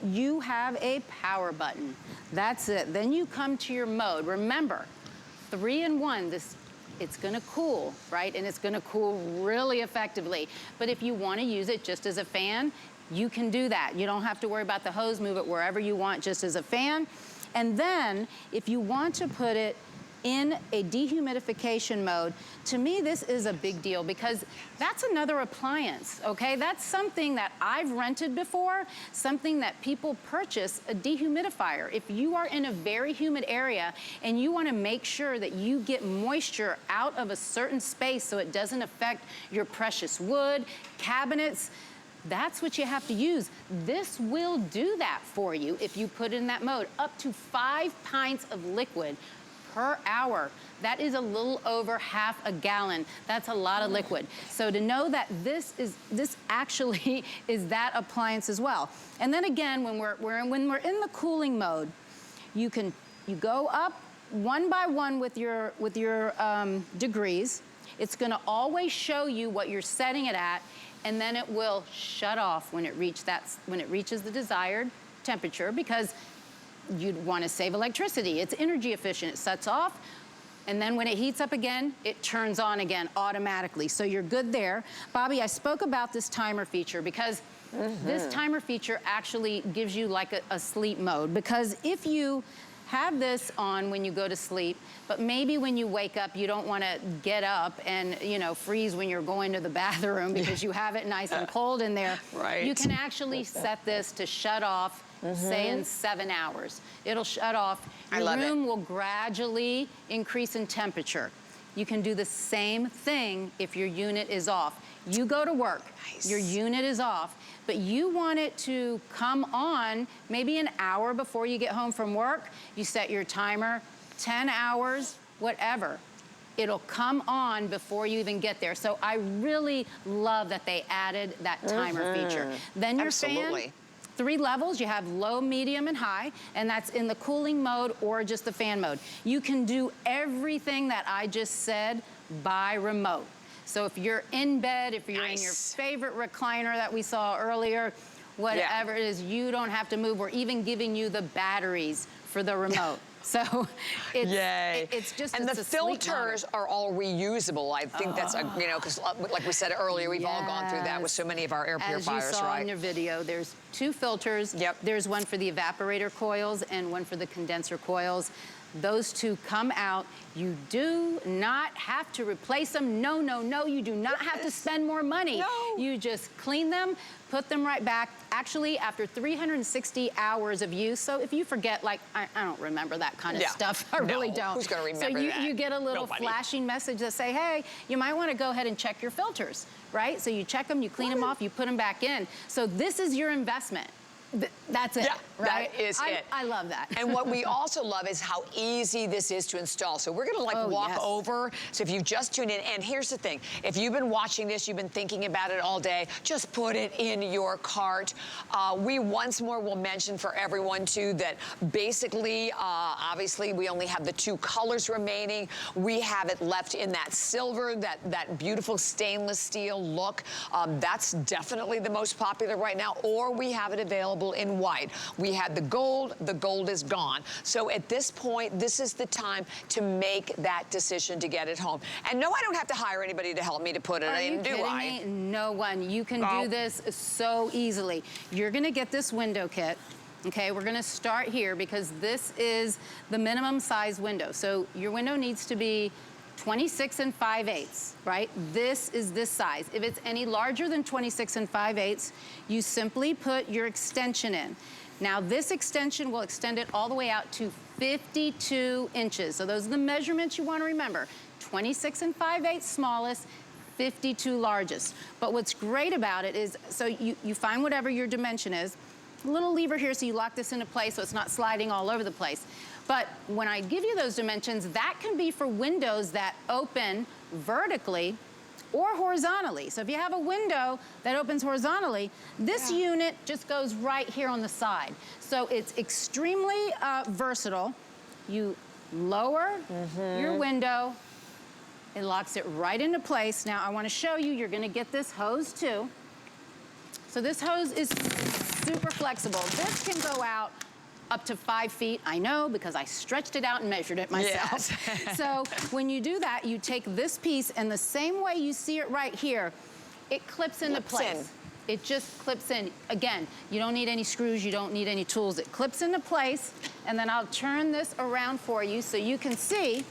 You have a power button. That's it. Then you come to your mode. Remember, 3-in-1, it's gonna cool, right? And it's gonna cool really effectively. But if you wanna use it just as a fan, you can do that. You don't have to worry about the hose, move it wherever you want just as a fan. And then, if you want to put it in a dehumidification mode, to me, this is a big deal because that's another appliance, okay? That's something that I've rented before, something that people purchase, a dehumidifier. If you are in a very humid area and you wanna make sure that you get moisture out of a certain space so it doesn't affect your precious wood, cabinets, that's what you have to use. This will do that for you if you put it in that mode. Up to 5 pints of liquid per hour. That is a little over half a gallon. That's a lot of liquid. So to know that this actually is that appliance as well. And then again, when we're in the cooling mode, you go up one by one with your degrees. It's gonna always show you what you're setting it at, and then it will shut off when it reaches the desired temperature because you'd want to save electricity. It's energy efficient. It sets off, and then when it heats up again, it turns on again automatically. So you're good there. Bobby, I spoke about this timer feature because this timer feature actually gives you like a sleep mode, because if you have this on when you go to sleep, but maybe when you wake up, you don't want to get up and, you know, freeze when you're going to the bathroom because you have it nice and cold in there. Right. You can actually set this to shut off, say in 7 hours. It'll shut off. Your room will gradually increase in temperature. You can do the same thing if your unit is off. You go to work, your unit is off, but you want it to come on maybe an hour before you get home from work. You set your timer, 10 hours, whatever. It'll come on before you even get there. So I really love that they added that timer feature. Then your fan, 3 levels. You have low, medium, and high, and that's in the cooling mode or just the fan mode. You can do everything that I just said by remote. So if you're in bed, if you're in your favorite recliner that we saw earlier, whatever it is, you don't have to move. We're even giving you the batteries for the remote. So it's just and the filters are all reusable. I think that's you know, because like we said earlier, we've all gone through that with so many of our air purifiers, As you saw in your video, there's 2 filters. There's one for the evaporator coils and one for the condenser coils. Those 2 come out. You do not have to replace them. No, no, no, you do not have to spend more money. No. You just clean them, put them right back. Actually, after 360 hours of use, so if you forget, like, I don't remember that kind of stuff. I really don't. Who's gonna remember that? that? So you get a little flashing message that say, hey, you might want to go ahead and check your filters, right? So you check them, you clean them off, you put them back in. So this is your investment. That's it, right? That is it. I love that. And what we also love is how easy this is to install. So we're gonna like walk over. So if you've just tuned in, and here's the thing, if you've been watching this, you've been thinking about it all day, just put it in your cart. We once more will mention for everyone too that basically, obviously we only have the 2 colors remaining. We have it left in that silver, that beautiful stainless steel look. That's definitely the most popular right now, or we have it available in white. We had the gold is gone. So at this point, this is the time to make that decision to get it home. And no, I don't have to hire anybody to help me to put it in, do I? Me? No one. You can do this so easily. You're gonna get this window kit. Okay, we're gonna start here because this is the minimum size window. So your window needs to be 26 5/8, right? This is this size. If it's any larger than 26 5/8, you simply put your extension in. Now this extension will extend it all the way out to 52 inches. So those are the measurements you want to remember. 26 5/8 smallest, 52 largest. But what's great about it is, so you find whatever your dimension is, a little lever here so you lock this into place so it's not sliding all over the place. But when I give you those dimensions, that can be for windows that open vertically or horizontally. So if you have a window that opens horizontally, this unit just goes right here on the side. So it's extremely versatile. You lower your window, it locks it right into place. Now I want to show you, you're going to get this hose too. So this hose is super flexible. This can go out up to 5 feet. I know because I stretched it out and measured it myself. Yes. So when you do that, you take this piece and the same way you see it right here, it clips into place. It just clips in. Again, you don't need any screws, you don't need any tools. It clips into place, and then I'll turn this around for you so you can see.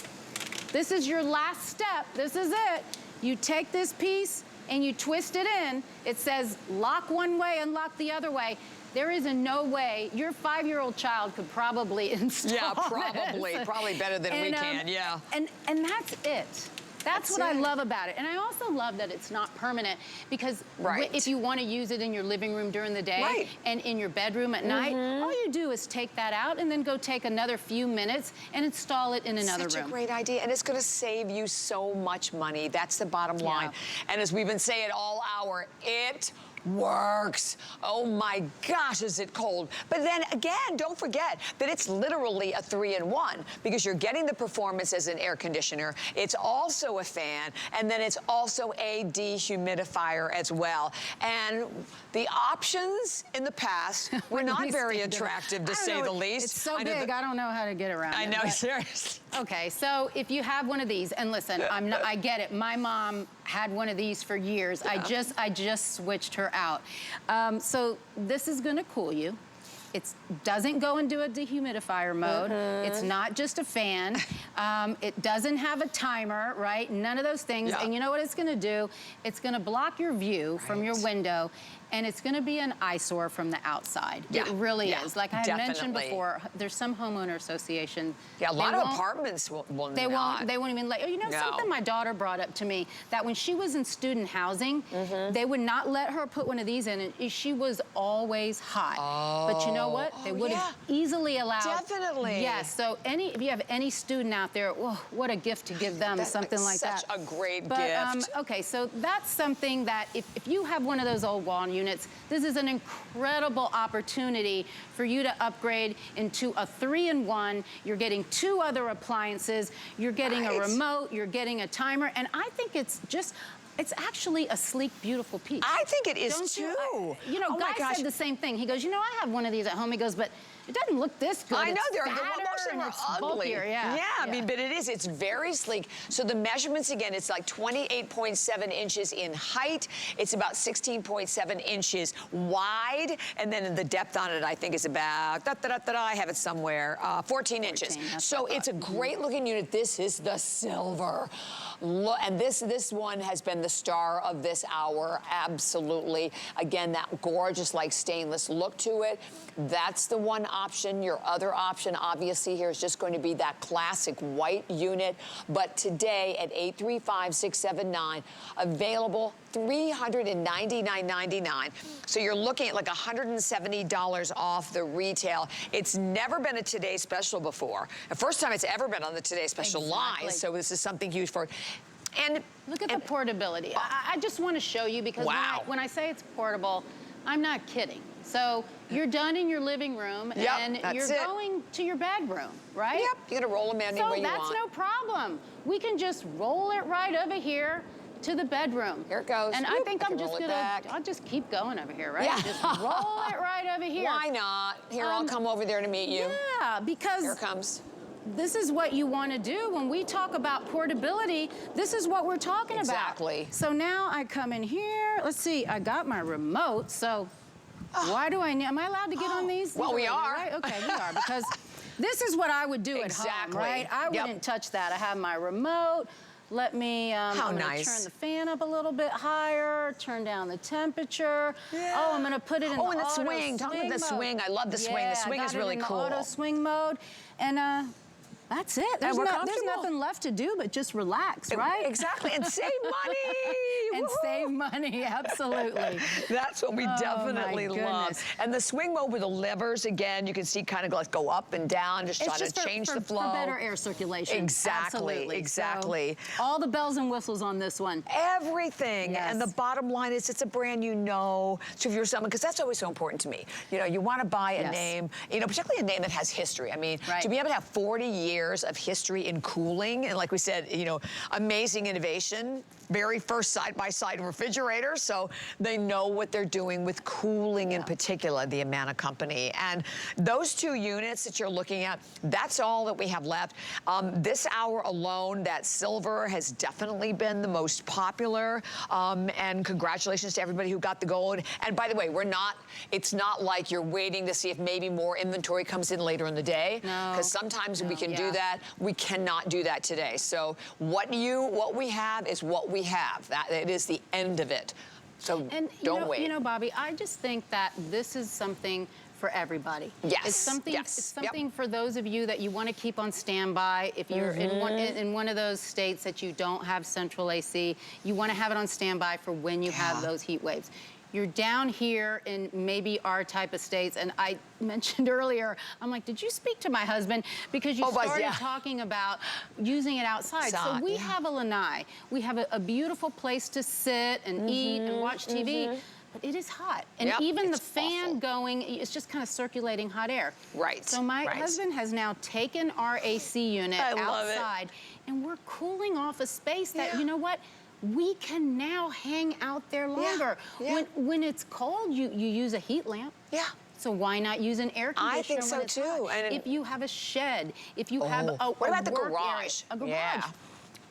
This is your last step. This is it. You take this piece and you twist it in. It says lock one way, unlock the other way. There is no way your 5-year-old child could probably install this. Probably better than we can, And that's it. That's what I love about it. And I also love that it's not permanent because if you want to use it in your living room during the day and in your bedroom at night, all you do is take that out and then go take another few minutes and install it in another room. Such a great idea. And it's going to save you so much money. That's the bottom line. And as we've been saying all hour, it Works. Oh my gosh, is it cold. But then again, don't forget that it's literally a 3-in-1 because you're getting the performance as an air conditioner. It's also a fan, and then it's also a dehumidifier as well. And the options in the past were not very attractive, to say the least. It's so big, I don't know how to get around it. I know, seriously. Okay, so if you have one of these, and listen, I get it. My mom had one of these for years. I just switched her out. So this is gonna cool you. It doesn't go into a dehumidifier mode. It's not just a fan. It doesn't have a timer, right? None of those things. And you know what it's gonna do? It's gonna block your view from your window, and it's gonna be an eyesore from the outside. It really is. Like I had mentioned before, there's some homeowner association. A lot of apartments will not. They won't even let, you know, something my daughter brought up to me, that when she was in student housing, they would not let her put one of these in, and she was always hot. But you know what? They would have easily allowed. Definitely. Yes, so if you have any student out there, whoa, what a gift to give them, something like that. Such a great gift. Okay, so that's something that if you have one of those old wall units, this is an incredible opportunity for you to upgrade into a 3-in-1. You're getting 2 other appliances, you're getting a remote, you're getting a timer, and I think it's actually a sleek, beautiful piece. I think it is too. You know, Guy said the same thing. He goes, you know, I have one of these at home. He goes, but it doesn't look this good. I know, most of them are ugly. Bulkier, I mean, but it's very sleek. So the measurements, again, it's like 28.7 inches in height. It's about 16.7 inches wide. And then the depth on it, I think, is about, I have it somewhere, 14 inches. So it's a great looking unit. This is the silver. And this one has been the star of this hour, absolutely. Again, that gorgeous, like, stainless look to it. That's the one option. Your other option, obviously, here is just going to be that classic white unit. But today at $835-679, available $399.99. So you're looking at like $170 off the retail. It's never been a Today Special before. The first time it's ever been on the Today Special line. So this is something huge for. And look at the portability. I just want to show you because when I say it's portable, I'm not kidding. So you're done in your living room and you're going to your bedroom, right? Yep, you're gonna roll them in anywhere you want. So that's no problem. We can just roll it right over here to the bedroom. Here it goes. And I think I'll just keep going over here, right? Just roll it right over here. Why not? Here, I'll come over there to meet you. Yeah, because here it comes. This is what you want to do. When we talk about portability, this is what we're talking about. Exactly. So now I come in here. Let's see, I got my remote, so why do I need, am I allowed to get on these? Well, we are. Right? Okay, we are, because this is what I would do at home, right? I wouldn't touch that. I have my remote. Let me, I'm gonna turn the fan up a little bit higher, turn down the temperature. Oh, I'm gonna put it in the auto swing. Talk about the swing. I love the swing. The swing is really cool. Auto swing mode. And that's it. There's nothing left to do but just relax, right? Exactly, and save money. And save money, absolutely. That's what we definitely love. And the swing mode with the levers, again, you can see kind of like go up and down, just try to change the flow. For better air circulation. Exactly, exactly. So, all the bells and whistles on this one. Everything. Yes. And the bottom line is it's a brand you know. So if you're someone, because that's always so important to me. You know, you want to buy a name, you know, particularly a name that has history. I mean, to be able to have 40 years of history in cooling, and like we said, you know, amazing innovation, very first side-by-side refrigerator, so they know what they're doing with cooling in particular, the Amana company. And those 2 units that you're looking at, that's all that we have left. This hour alone, that silver has definitely been the most popular, and congratulations to everybody who got the gold. And by the way, it's not like you're waiting to see if maybe more inventory comes in later in the day, because sometimes we can do that. We cannot do that today. So what we have is what we have. It is the end of it. So don't wait. You know, Bobby, I just think that this is something for everybody. Yes. It's something for those of you that you want to keep on standby. If you're in one of those states that you don't have central AC, you want to have it on standby for when you have those heat waves. You're down here in maybe our type of states, and I mentioned earlier, I'm like, did you speak to my husband? Because you started talking about using it outside. So we have a lanai. We have a beautiful place to sit and eat and watch TV. but it is hot. And Yep, even the it's fan awful. going, it's just kind of circulating hot air. Right, So my right. husband has now taken our AC unit I love it. outside, and we're cooling off a space that, Yeah. you know what? We can now hang out there longer. yeah. When it's cold, you use a heat lamp. Yeah. So why not use an air conditioner I think so, when it's too. hot? And if you have a shed, if you have a What about the work area, garage? a garage. Yeah.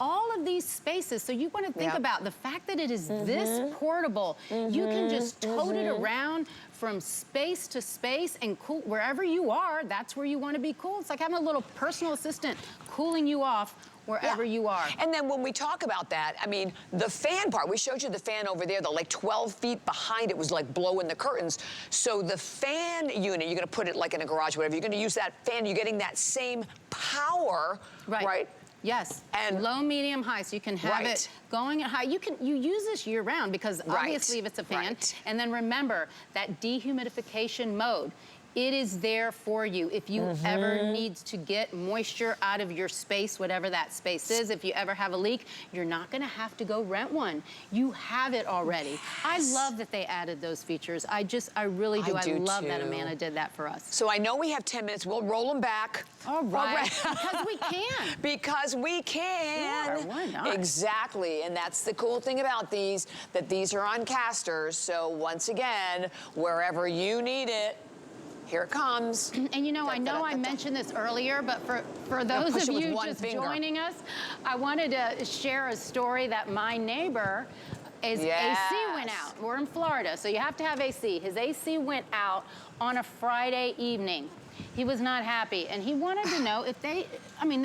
All of these spaces, so you want to think Yep. about the fact that it is this portable. You can just tote it around from space to space and cool wherever you are. That's where you want to be cool. It's like having a little personal assistant cooling you off wherever you are. And then when we talk about that, I mean, the fan part, we showed you the fan over there, the like 12 feet behind it was like blowing the curtains. So the fan unit, you're gonna put it like in a garage, whatever, you're gonna use that fan, you're getting that same power, right? Yes, And- low, medium, high, so you can have Right. it going at high. You use this year round because Right, obviously if it's a fan, right. and then remember that dehumidification mode. It is there for you. If you ever need to get moisture out of your space, whatever that space is, if you ever have a leak, you're not gonna have to go rent one. You have it already. I love that they added those features. I really do. I do love that too. Amana did that for us. So I know we have 10 minutes, we'll roll them back. All right, because we can. Because we can. Sure, why not? Exactly, and that's the cool thing about these, that these are on casters. So once again, wherever you need it, here it comes. And you know, I know I mentioned this earlier, but for those push of it with you one just finger. joining us, I wanted to share a story that my neighbor, his AC went out. We're in Florida, so you have to have AC. His AC went out on a Friday evening. He was not happy, and he wanted to know if they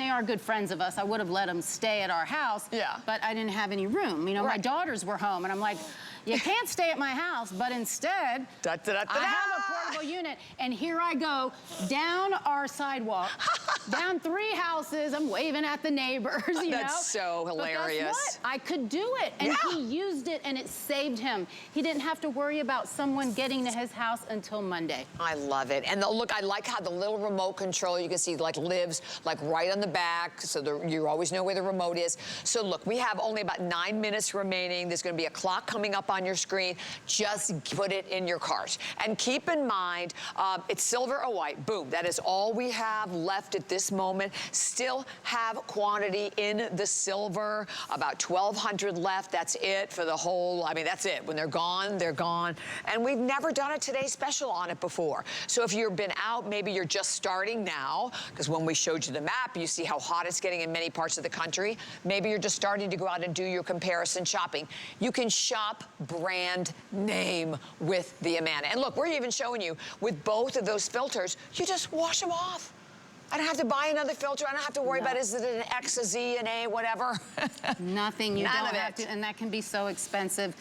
are good friends of us. I would have let them stay at our house, but I didn't have any room. You know, my daughters were home, and I'm like, you can't stay at my house, but instead, I have a portable unit, and here I go down our sidewalk, down 3 houses. I'm waving at the neighbors, you know? That's so hilarious. But guess what? I could do it, and he used it, and it saved him. He didn't have to worry about someone getting to his house until Monday. I love it. And look, I like how the little remote control, you can see like lives like right on the back, so you always know where the remote is. So look, we have only about 9 minutes remaining. There's gonna be a clock coming up on your screen. Just put it in your cart. And keep in mind, it's silver or white. Boom, that is all we have left at this moment. Still have quantity in the silver, about 1,200 left. That's it for the whole, that's it. When they're gone, they're gone. And we've never done a Today Special on it before. So if you've been out, maybe you're just starting now, because when we showed you the map, you see how hot it's getting in many parts of the country. Maybe you're just starting to go out and do your comparison shopping. You can shop brand name with the Amana. And look, we're even showing you with both of those filters, you just wash them off. I don't have to buy another filter. I don't have to worry about is it an X, a Z, an A, whatever. Nothing. You None don't of have it. to, and that can be so expensive.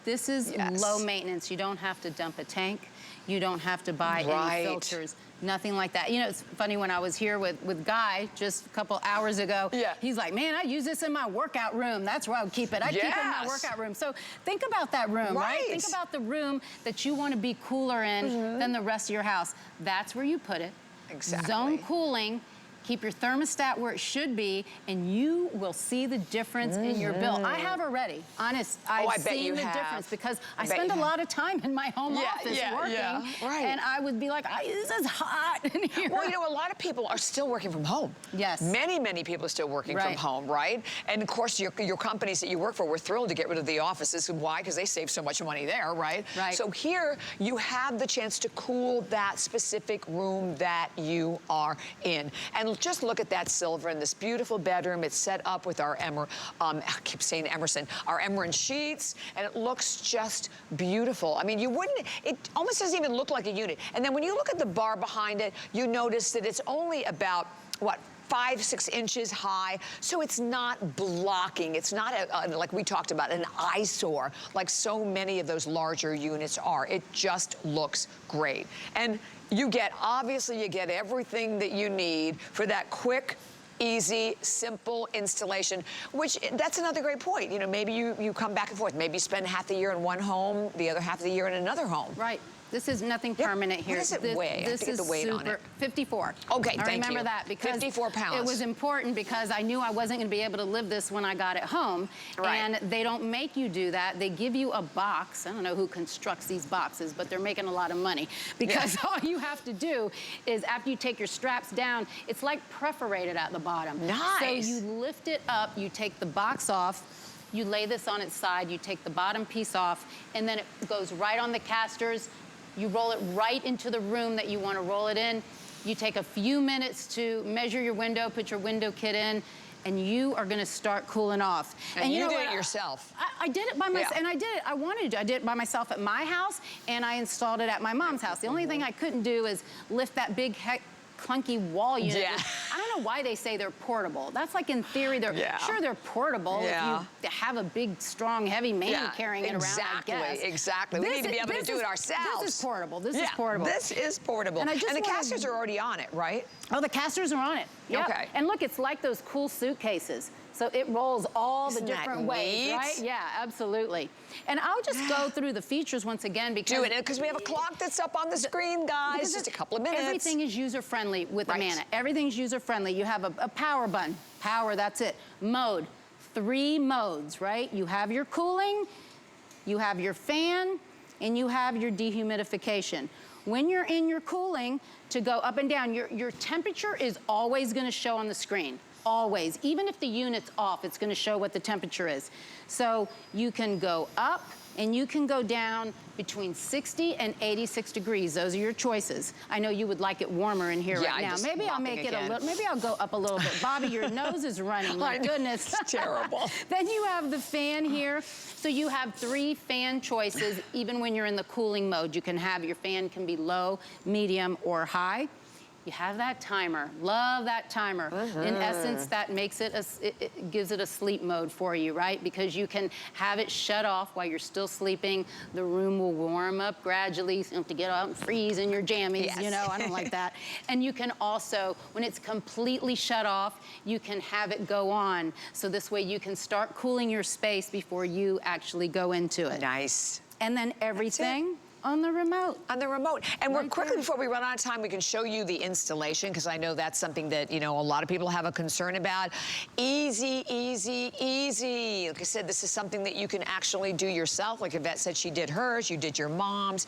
This is low maintenance. You don't have to dump a tank. You don't have to buy any filters. Nothing like that. You know, it's funny, when I was here with Guy just a couple hours ago, he's like, man, I use this in my workout room. That's where I would keep it. I keep it in my workout room. So think about that room, right? Think about the room that you want to be cooler in than the rest of your house. That's where you put it. Exactly. Zone cooling. Keep your thermostat where it should be, and you will see the difference in your bill. I have already. Honest, I've seen the difference because I spend a lot of time in my home office working, and I would be like, this is hot in here. Well, you know, a lot of people are still working from home. Yes. Many, many people are still working from home, right? And of course, your companies that you work for, we're thrilled to get rid of the offices. Why? Because they save so much money there, right? Right. So here, you have the chance to cool that specific room that you are in. And just look at that silver in this beautiful bedroom. It's set up with our I keep saying Emerson, our Emerald sheets, and it looks just beautiful. I mean, it almost doesn't even look like a unit. And then when you look at the bar behind it, you notice that it's only about, 5-6 inches high, so it's not blocking. It's not, like we talked about, an eyesore like so many of those larger units are. It just looks great. And obviously you get everything that you need for that quick, easy, simple installation, which that's another great point. You know, maybe you come back and forth. Maybe you spend half the year in one home, the other half of the year in another home. Right. This is nothing permanent here. What does it weigh? I have This to get the is weight on super, it. 54. Okay, I thank remember you. that because 54 pounds. it was important because I knew I wasn't going to be able to live this when I got it home. Right. And they don't make you do that. They give you a box. I don't know who constructs these boxes, but they're making a lot of money because all you have to do is after you take your straps down, it's like perforated at the bottom. Nice. So you lift it up, you take the box off, you lay this on its side, you take the bottom piece off, and then it goes right on the casters. You roll it right into the room that you want to roll it in. You take a few minutes to measure your window, put your window kit in, and you are going to start cooling off. And you know did what? it yourself. I did it by myself, Yeah. and I did it. I wanted to. I did it by myself at my house, and I installed it at my mom's house. The only thing I couldn't do is lift that big clunky wall unit. Yeah. I don't know why they say they're portable. That's like in theory, they're sure they're portable Yeah. if you have a big, strong, heavy man carrying it around, I guess. Exactly. We need to be able to do it ourselves. This is portable. This is portable. This is portable. And And, I just the wanna- casters are already on it, right? Oh, the casters are on it. Yep. Okay. And look, it's like those cool suitcases. So it rolls all Isn't the that different ways, neat? right? Yeah, absolutely. And I'll just go through the features once again because... Do it, because we have a clock that's up on the screen, guys. Because Just a couple of minutes. Everything is user-friendly with Right. Amana. Everything's user-friendly. You have a power button. Power, that's it. Mode. 3 modes, right? You have your cooling, you have your fan, and you have your dehumidification. When you're in your cooling, to go up and down, your temperature is always going to show on the screen. Always. Even if the unit's off, it's going to show what the temperature is. So you can go up and you can go down between 60 and 86 degrees. Those are your choices. I know you would like it warmer in here Yeah, right now. just Maybe I'll whopping make it again. a little, maybe I'll go up a little bit. Bobby, your nose is running, my I know, goodness. it's terrible. Then you have the fan here. So you have 3 fan choices. Even when you're in the cooling mode, you can have your fan can be low, medium, or high. You have that timer. Love that timer. In essence, that makes it, it gives it a sleep mode for you, right? Because you can have it shut off while you're still sleeping. The room will warm up gradually. So you don't have to get out and freeze in your jammies, you know, I don't like that. And you can also, when it's completely shut off, you can have it go on. So this way you can start cooling your space before you actually go into it. Nice. And then everything on the remote. On the remote. And we're Right quickly, there. before we run out of time, we can show you the installation, because I know that's something that, you know, a lot of people have a concern about. Easy, easy, easy. Like I said, this is something that you can actually do yourself. Like Yvette said, she did hers, you did your mom's.